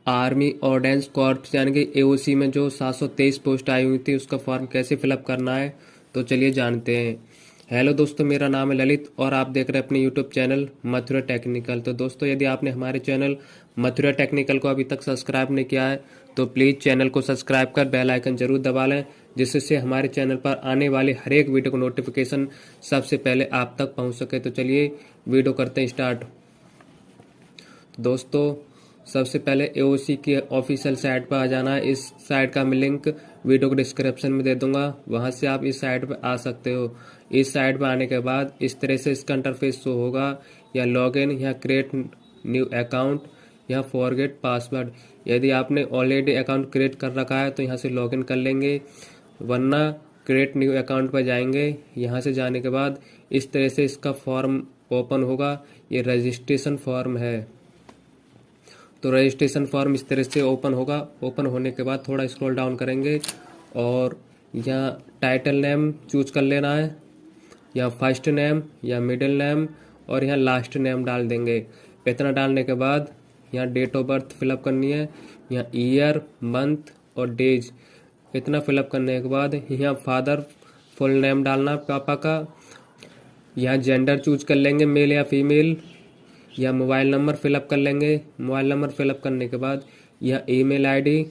Army ordinance corps यानी कि AOC में जो 723 पोस्ट आई हुई थी उसका फॉर्म कैसे फिलअप करना है, तो चलिए जानते हैं। हेलो दोस्तों, मेरा नाम है ललित और आप देख रहे हैं अपने यूट्यूब चैनल मथुरा टेक्निकल। तो दोस्तों, यदि आपने हमारे चैनल मथुरा टेक्निकल को अभी तक सब्सक्राइब नहीं किया है तो प्लीज़ चैनल को सब्सक्राइब कर बेल आइकन जरूर दबा लें, जिससे हमारे चैनल पर आने वाले हर एक वीडियो को नोटिफिकेशन सबसे पहले आप तक पहुंच सके। तो चलिए वीडियो करते हैं स्टार्ट। दोस्तों, सबसे पहले एओसी की ऑफिशियल साइट पर आ जाना है। इस साइट का मैं लिंक वीडियो को डिस्क्रिप्शन में दे दूंगा, वहां से आप इस साइट पर आ सकते हो। इस साइट पर आने के बाद इस तरह से इसका इंटरफेस शो होगा, या लॉगिन, या क्रिएट न्यू अकाउंट, या फॉरगेट पासवर्ड। यदि आपने ऑलरेडी अकाउंट क्रिएट कर रखा है तो यहाँ से लॉगिन कर लेंगे, वरना क्रिएट न्यू अकाउंट पर जाएंगे। यहाँ से जाने के बाद इस तरह से इसका फॉर्म ओपन होगा। ये रजिस्ट्रेशन फॉर्म है। तो रजिस्ट्रेशन फॉर्म इस तरह से ओपन होगा। ओपन होने के बाद थोड़ा स्क्रॉल डाउन करेंगे और यहाँ टाइटल नेम चूज कर लेना है, या फर्स्ट नेम, या मिडिल नेम, और यहाँ लास्ट नेम डाल देंगे। इतना डालने के बाद यहाँ डेट ऑफ बर्थ फिलअप करनी है, यहाँ ईयर, मंथ और डेज। इतना फिलअप करने के बाद यहाँ फादर फुल नेम डालना है पापा का। यहाँ जेंडर चूज कर लेंगे, मेल या फीमेल। या मोबाइल नंबर फिलअप कर लेंगे। मोबाइल नंबर फिलअप करने के बाद यह ईमेल आईडी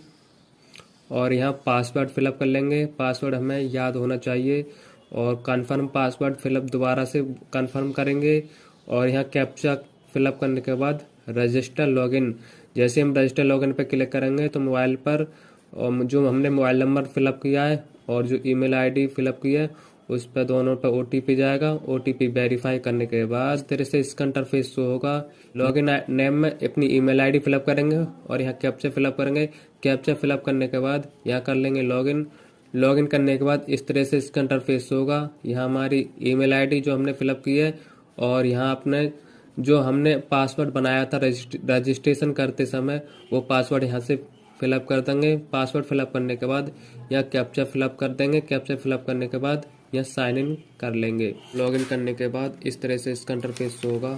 और यहाँ पासवर्ड फिलअप कर लेंगे। पासवर्ड हमें याद होना चाहिए। और कंफर्म पासवर्ड फिलअप दोबारा से कंफर्म करेंगे। और यहाँ कैप्चा फिलअप करने के बाद रजिस्टर लॉगिन। जैसे हम रजिस्टर लॉगिन पर क्लिक करेंगे तो मोबाइल पर और जो हमने मोबाइल नंबर फिलअप किया है और जो ईमेल आईडी फिलअप की है उस पर दोनों पर ओटीपी जाएगा। ओटीपी वेरीफाई करने के बाद इस तरह से इसका इंटरफेस शो होगा। लॉगिन नेम में अपनी ईमेल आईडी फिलअप करेंगे और यहाँ कैप्चा फिलअप करेंगे। कैप्चा फिलअप करने के बाद यहाँ कर लेंगे लॉगिन। लॉगिन करने के बाद इस तरह से इसका इंटरफेस होगा। यहाँ हमारी ईमेल आईडी जो हमने फिलअप की है और यहाँ अपने जो हमने पासवर्ड बनाया था रजिस्ट्रेशन करते समय वो पासवर्ड यहाँ से फिलअप कर देंगे। पासवर्ड फिलअप करने के बाद यहाँ कैप्चा फिलअप कर देंगे। कैप्चा फिलअप करने के बाद यहाँ साइन इन कर लेंगे। लॉगिन करने के बाद इस तरह से इसका इंटरफेस होगा।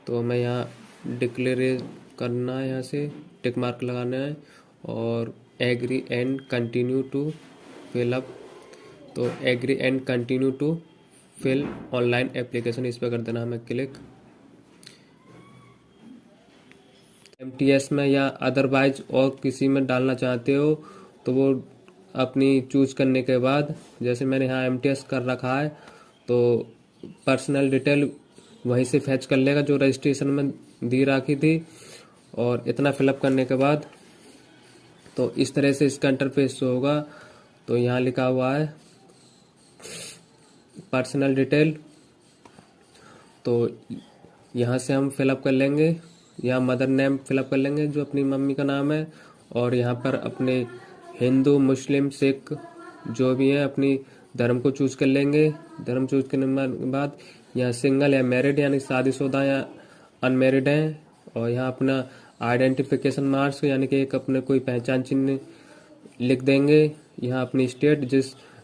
तो हमें यहाँ डिक्लेयर करना है, यहाँ से टिक मार्क लगाना है और agree and continue to fill up. तो agree and continue to fill online application, इस पर कर देना हमें क्लिक। एमटीएस में या अदरवाइज और किसी में डालना चाहते हो तो वो अपनी चूज करने के बाद, जैसे मैंने यहाँ एमटीएस कर रखा है तो पर्सनल डिटेल वहीं से फैच कर लेगा जो रजिस्ट्रेशन में दी रखी थी। और इतना फिलअप करने के बाद तो इस तरह से इसका इंटरफेस होगा। तो यहाँ लिखा हुआ है पर्सनल डिटेल, तो यहाँ से हम फिलअप कर लेंगे। यहाँ मदर नेम फिलअप कर लेंगे जो अपनी मम्मी का नाम है, और यहाँ पर अपने हिंदू, मुस्लिम, सिख जो भी है अपनी धर्म को चूज कर लेंगे। धर्म चूज करने के बाद यहाँ सिंगल या मैरिड यानी शादीशुदा या अनमैरिड हैं, और यहाँ अपना आइडेंटिफिकेशन मार्क्स यानी कि एक अपने कोई पहचान चिन्ह लिख देंगे। यहाँ अपनी स्टेट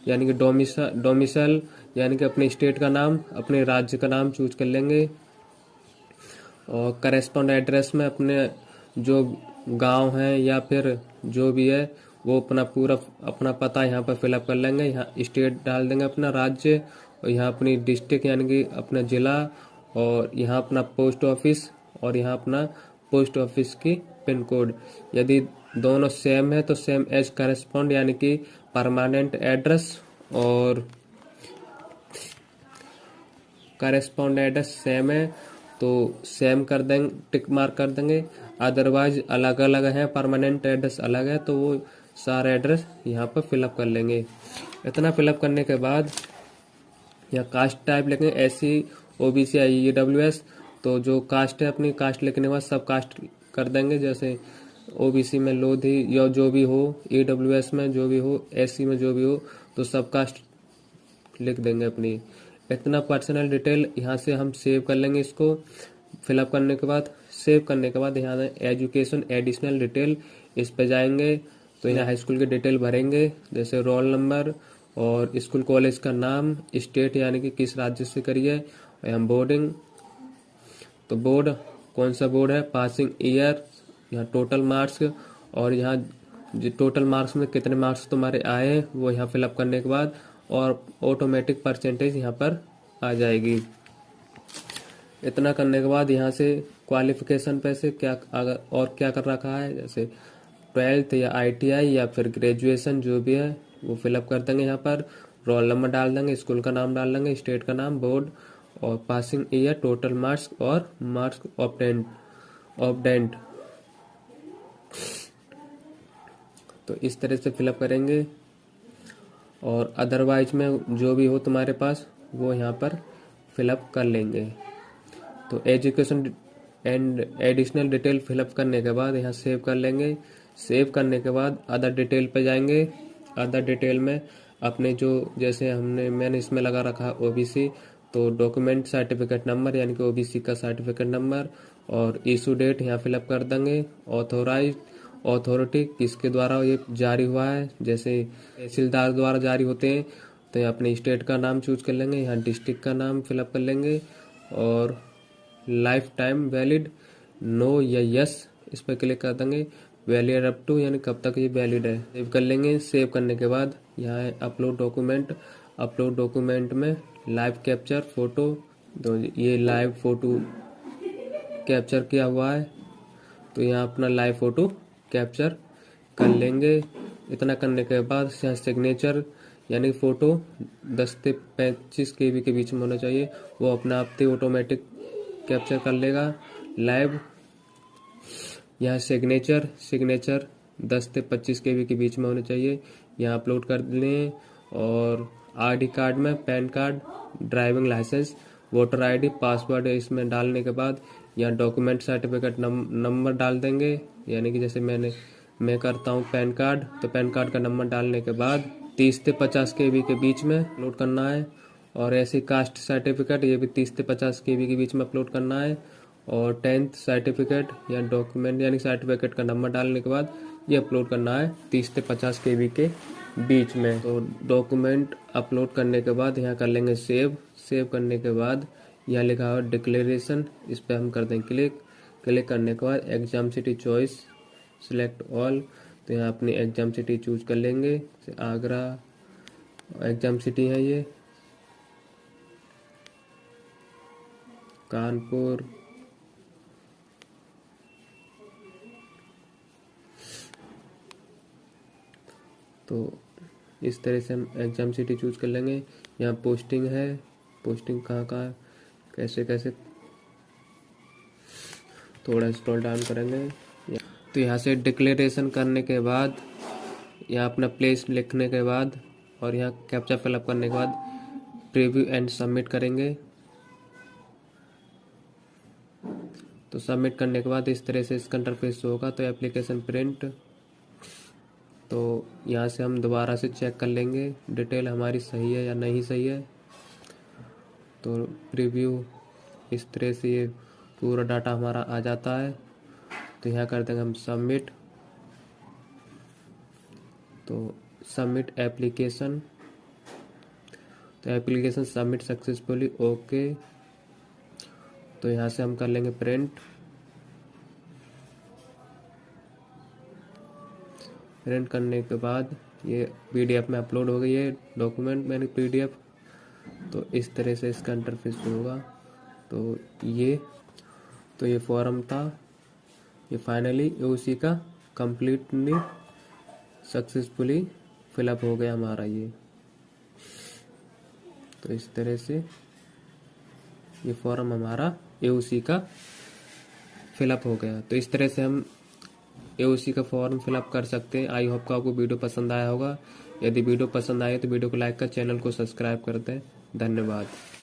यानी कि डोमिसाइल यानी कि अपने स्टेट का नाम, अपने राज्य का नाम चूज कर लेंगे। और करेस्पॉन्ड एड्रेस में अपने जो गांव है या फिर जो भी है वो अपना पूरा अपना पता यहाँ पर फिलअप कर लेंगे। यहाँ स्टेट डाल देंगे अपना राज्य, और यहाँ अपनी डिस्ट्रिक्ट यानी कि अपना जिला, और यहाँ अपना पोस्ट ऑफिस, और यहाँ अपना पोस्ट ऑफिस की पिन कोड। यदि दोनों सेम है तो सेम एज करेस्पॉन्ड यानी कि परमानेंट एड्रेस, और करेस्पॉन्ड एड्रेस सेम है तो सेम कर देंगे, टिक मार्क कर देंगे। अदरवाइज अलग अलग है, परमानेंट एड्रेस अलग है, तो वो सारे एड्रेस यहाँ पर फिलअप कर लेंगे। इतना फिलअप करने के बाद यहाँ कास्ट टाइप लिखेंगे, एससी, ओबीसी या ईडब्ल्यूएस। तो जो कास्ट है अपनी कास्ट लिखने के बाद सब कास्ट कर देंगे। जैसे ओबीसी में लोधी या जो भी हो, ईडब्ल्यूएस में जो भी हो, एससी में जो भी हो, तो सब कास्ट लिख देंगे अपनी। इतना पर्सनल डिटेल यहाँ से हम सेव कर लेंगे। इसको फिलअप करने के बाद, सेव करने के बाद यहाँ एजुकेशन एडिशनल डिटेल, इस पे जाएंगे तो यहाँ हाई स्कूल की डिटेल भरेंगे, जैसे रोल नंबर और स्कूल कॉलेज का नाम, स्टेट यानी कि किस राज्य से करी है, यहाँ बोर्डिंग, तो बोर्ड कौन सा बोर्ड है, पासिंग ईयर, यहाँ टोटल मार्क्स, और यहाँ टोटल मार्क्स में कितने मार्क्स तुम्हारे आए हैं वो यहाँ फिलअप करने के बाद, और ऑटोमेटिक परसेंटेज यहाँ पर आ जाएगी। इतना करने के बाद यहाँ से क्वालिफिकेशन पे से क्या अगर और क्या कर रखा है, जैसे 12th या ITI या फिर ग्रेजुएशन जो भी है वो फिलअप कर देंगे। यहाँ पर रोल नंबर डाल देंगे, स्कूल का नाम डाल देंगे, स्टेट का नाम, बोर्ड और पासिंग ईयर, टोटल मार्क्स और मार्क्स ऑब्टेंड। तो इस तरह से फिलअप करेंगे। और अदरवाइज में जो भी हो तुम्हारे पास वो यहाँ पर फिलअप कर लेंगे। तो education and additional detail fill up करने के बाद यहाँ सेव कर लेंगे। सेव करने के बाद अदर डिटेल पे जाएंगे। अदर डिटेल में अपने जो जैसे मैंने इसमें लगा रखा है OBC, तो डॉक्यूमेंट सर्टिफिकेट नंबर यानी कि OBC का सर्टिफिकेट नंबर और इशू डेट यहाँ फिलअप कर देंगे। अथॉरिटी किसके द्वारा ये जारी हुआ है, जैसे तहसीलदार द्वारा जारी होते हैं तो यहाँ अपने स्टेट का नाम चूज कर लेंगे, यहाँ डिस्ट्रिक्ट का नाम फिलअप कर लेंगे और लाइफ टाइम वैलिड नो या यस इस पर क्लिक कर देंगे। वैलिड अप टू यानी कब तक ये वैलिड है, सेव कर लेंगे। सेव करने के बाद यहाँ है अपलोड डॉक्यूमेंट। अपलोड डॉक्यूमेंट में लाइव कैप्चर फोटो, तो ये लाइव फोटो कैप्चर किया हुआ है तो यहाँ अपना लाइव फोटो कैप्चर कर लेंगे। इतना करने के बाद यहाँ सिग्नेचर यानी फ़ोटो 10 से 25 KB के बीच में होना चाहिए, वो अपने आप से ऑटोमेटिक कैप्चर कर लेगा लाइव। यहाँ सिग्नेचर 10 से 25 KB के बीच में होना चाहिए, यहाँ अपलोड कर लें। और ID कार्ड में pan card, driving licence, voter ID, password इसमें डालने के बाद यहाँ डॉक्यूमेंट सर्टिफिकेट नंबर डाल देंगे। यानी कि जैसे मैं करता हूँ पैन कार्ड, तो पैन कार्ड का नंबर डालने के बाद 30 से 50 KB के बीच में अपलोड करना है। और ऐसे कास्ट सर्टिफिकेट ये भी 30 से 50 KB के बीच में अपलोड करना है। और 10th सर्टिफिकेट या डॉक्यूमेंट यानी सर्टिफिकेट का नंबर डालने के बाद ये अपलोड करना है 30 से 50 KB के बीच में। तो डॉक्यूमेंट अपलोड करने के बाद यहाँ कर लेंगे सेव। सेव करने के बाद यहाँ लिखा हुआ डिक्लेरेशन, इस पर हम कर देंगे क्लिक। क्लिक करने के बाद exam city choice select all, तो यहाँ अपनी एग्जाम सिटी चूज कर लेंगे। आगरा एग्जाम सिटी है ये, कानपुर, तो इस तरह से हम एग्जाम सिटी चूज कर लेंगे। यहाँ पोस्टिंग है, पोस्टिंग कहाँ कहाँ कैसे कैसे थोड़ा स्क्रॉल डाउन करेंगे। तो यहाँ से डिक्लेरेशन करने के बाद यहाँ अपना प्लेस लिखने के बाद और यहाँ कैप्चा फिलअप करने के बाद प्रीव्यू एंड सबमिट करेंगे। तो सबमिट करने के बाद इस तरह से इसका इंटरफेस होगा। तो एप्लीकेशन प्रिंट, तो यहाँ से हम दोबारा से चेक कर लेंगे डिटेल हमारी सही है या नहीं सही है। तो प्रीव्यू इस तरह से ये पूरा डाटा हमारा आ जाता है। तो यहाँ कर देंगे हम सबमिट। तो सबमिट एप्लीकेशन, तो एप्लीकेशन सबमिट सक्सेसफुली ओके। तो यहाँ से हम कर लेंगे प्रिंट। प्रिंट करने के बाद ये PDF में अपलोड हो गई है डॉक्यूमेंट मैंने PDF। तो इस तरह से इसका इंटरफेस होगा। तो ये फॉर्म था, ये फाइनली उसी का कंप्लीटली सक्सेसफुली फिलअप हो गया हमारा ये। तो इस तरह से ये फॉर्म हमारा AOC का फिलअप हो गया। तो इस तरह से हम AOC का फॉर्म फिलअप कर सकते हैं। आई होप कि आपको वीडियो पसंद आया होगा। यदि वीडियो पसंद आए तो वीडियो को लाइक कर चैनल को सब्सक्राइब कर दें। धन्यवाद।